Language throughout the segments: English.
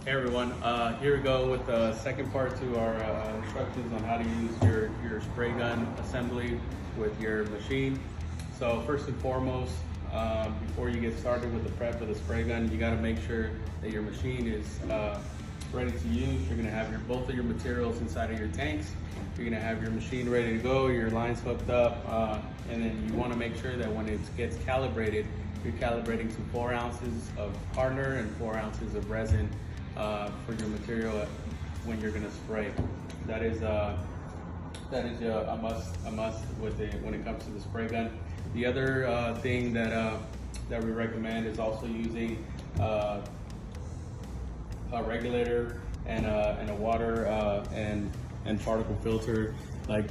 Hey everyone, here we go with the second part to our instructions on how to use your spray gun assembly with your machine. So first and foremost, before you get started with the prep of the spray gun, you got to make sure that your machine is ready to use. You're going to have both of your materials inside of your tanks. You're going to have your machine ready to go, your lines hooked up, and then you want to make sure that when it gets calibrated, you're calibrating to 4 ounces of hardener and 4 ounces of resin for your material when you're going to spray. That is a must with it when it comes to the spray gun. The other thing that we recommend is also using a regulator and a water and particle filter like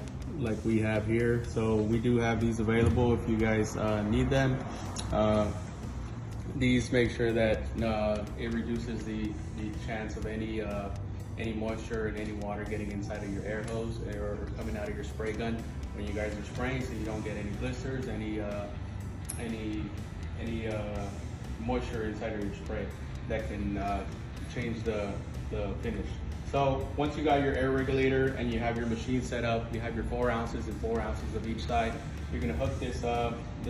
we have here. So we do have these available if you guys need them. These make sure that it reduces the chance of any moisture and any water getting inside of your air hose or coming out of your spray gun when you guys are spraying, so you don't get any blisters, any moisture inside of your spray that can change the finish. So once you got your air regulator and you have your machine set up, you have your 4 ounces and 4 ounces of each side. You're gonna hook this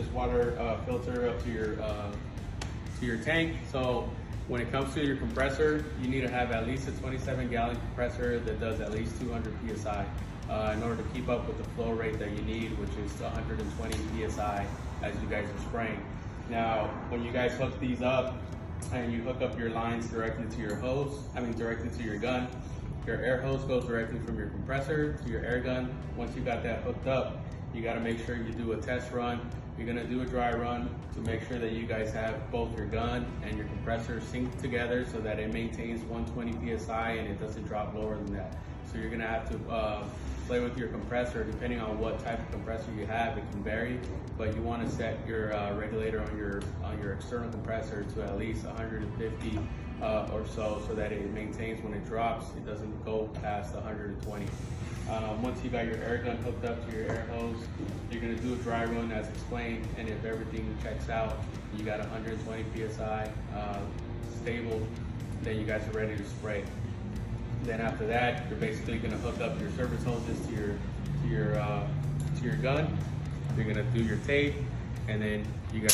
water filter up to your tank. So when it comes to your compressor, you need to have at least a 27-gallon compressor that does at least 200 PSI in order to keep up with the flow rate that you need, which is 120 PSI as you guys are spraying. Now, when you guys hook these up and you hook up your lines directly to your directly to your gun, your air hose goes directly from your compressor to your air gun. Once you got that hooked up, you got to make sure you do a test run. You're going to do a dry run to make sure that you guys have both your gun and your compressor synced together so that it maintains 120 PSI and it doesn't drop lower than that. So you're going to have to play with your compressor. Depending on what type of compressor you have, it can vary, but you want to set your regulator on your external compressor to at least 150 or so that it maintains when it drops, it doesn't go past 120. Once you got your air gun hooked up to your air hose, you're going to do a dry run as explained, and if everything checks out, you got 120 PSI stable, then you guys are ready to spray. Then after that, you're basically going to hook up your service hoses to your gun. You're going to do your tape, and then you guys